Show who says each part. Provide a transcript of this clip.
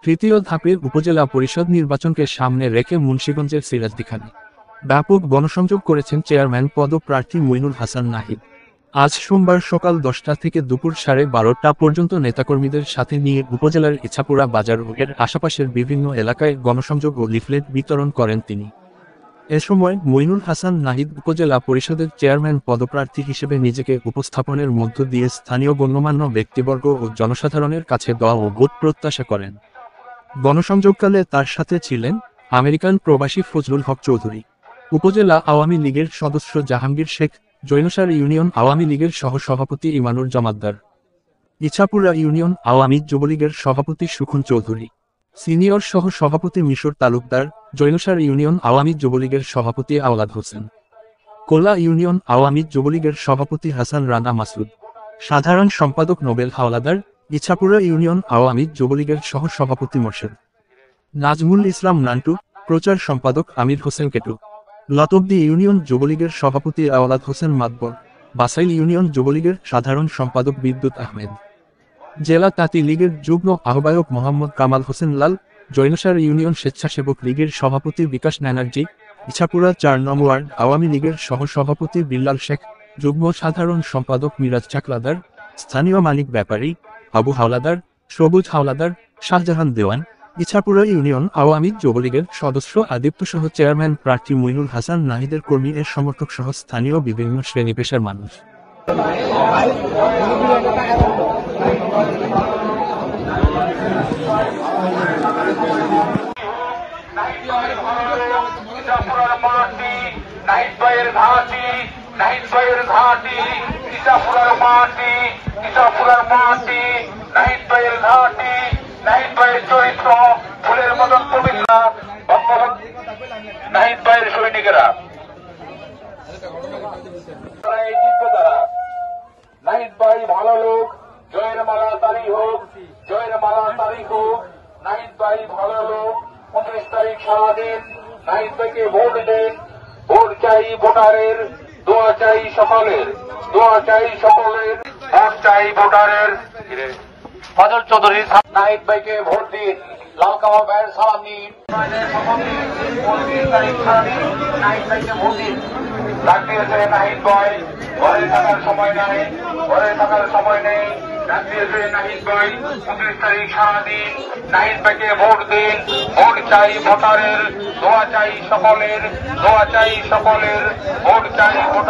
Speaker 1: তৃতীয় ধাপে উপজেলা পরিষদ নির্বাচনকে সামনে রেখে মুন্সিগঞ্জের সিরাজদিখানে ব্যাপক গণসংযোগ করেছেন চেয়ারম্যান পদপ্রার্থী মঈনুল হাসান নাহিদ। আজ সোমবার সকাল 10টা থেকে দুপুর 12:30টা পর্যন্ত নেতাকর্মীদের সাথে নিয়ে উপজেলার ইছাপুরা বাজার ও এর আশপাশের বিভিন্ন এলাকায় গণসংযোগ ও লিফলেট বিতরণ করেন তিনি। এ সময় মঈনুল হাসান নাহিদ উপজেলা পরিষদের চেয়ারম্যান পদপ্রার্থী হিসেবে নিজেকে উপস্থাপনের মধ্য দিয়ে স্থানীয় গণ্যমান্য ব্যক্তিবর্গ ও জনসাধারণের কাছে দোয়া ও ভোট প্রত্যাশা করেন। গণসংযোগকালে তার সাথে ছিলেন আমেরিকান প্রবাসী ফজলুল হক চৌধুরী, উপজেলা আওয়ামী লীগের সদস্য জাহাঙ্গীর শেখ, জৈনসার ইউনিয়ন আওয়ামী লীগের সহসভাপতি ইমানুর জমাদ্দার, ইছাপুরা ইউনিয়ন আওয়ামী যুবলীগের সভাপতি সুখন চৌধুরী, সিনিয়র সহ সভাপতি মিশর তালুকদার, জৈনসার ইউনিয়ন আওয়ামী যুবলীগের সভাপতি আওলাদ হোসেন, কোলা ইউনিয়ন আওয়ামী যুবলীগের সভাপতি হাসান রানা মাসুদ, সাধারণ সম্পাদক নোবেল হাওলাদার, ইছাপুরা ইউনিয়ন আওয়ামী যুবলীগের সহ সভাপতি মোর্শেদ নাজমুল ইসলাম নান্টু, প্রচার সম্পাদক আমির হোসেন কেটু, লতবদি ইউনিয়ন যুবলীগের সভাপতি আওলাদ হোসেন মাতবর, বাসাইল ইউনিয়ন যুবলীগের সাধারণ সম্পাদক বিদ্যুৎ আহমেদ, জেলা তাঁতি লীগের যুগ্ম আহ্বায়ক মোহাম্মদ কামাল হোসেন লাল, জৈনসার ইউনিয়ন স্বেচ্ছাসেবক লীগের সভাপতি বিকাশ ব্যানার্জি, ইছাপুরা ৪ নং ওয়ার্ড আওয়ামী লীগের সহসভাপতি বিল্লাল শেখ, যুগ্ম সাধারণ সম্পাদক মিরাজ চাকলাদার, স্থানীয় মালিক ব্যাপারী আবু হাওলাদার, সবুজ হাওলাদার, শাহজাহান দেওয়ান, ইছাপুরা ইউনিয়ন আওয়ামী যুবলীগের সদস্য আদিত্য সহ চেয়ারম্যান প্রার্থী মঈনুল হাসান নাহিদের কর্মী এর সমর্থক সহ স্থানীয় বিভিন্ন শ্রেণী পেশার মানুষ।
Speaker 2: চরিত্র ফুলের মতন পবিত্র নাহিদ ভাইয়ের সৈনিকেরা নাহিদ ভাই ভালো লোক, জয়ের মালা তারি হোক, জয়ের মালা তারিখ হোক। নাহিদ ভাই ভালো লোক, 29 তারিখ সারাদিন নাহিদ ভাইকে ভোট দেন। ভোট চাই ভোটারের, দোয়া চাই সকলের, দোয়া চাই সকলের, ভোট চাই ভোটারের। ফজল চৌধুরী নাহিদ ভাইকে ভোট দিন, লালকামা ভাইয়ের সালাম নিন। 29 তারিখ সারাদিন নাহিদ ভাইকে ভোট দিন। ডাক দিয়েছে নাহিদ ভাই, ঘরে থাকার সময় নাই, ঘরে থাকার সময় নেই। ডাক দিয়েছে নাহিদ ভাই, 29 তারিখ সারাদিন নাহিদ ভাইকে ভোট দিন। ভোট চাই ভোটারের, দোয়া চাই সকলের, দোয়া চাই সকলের, ভোট চাই ভোটার।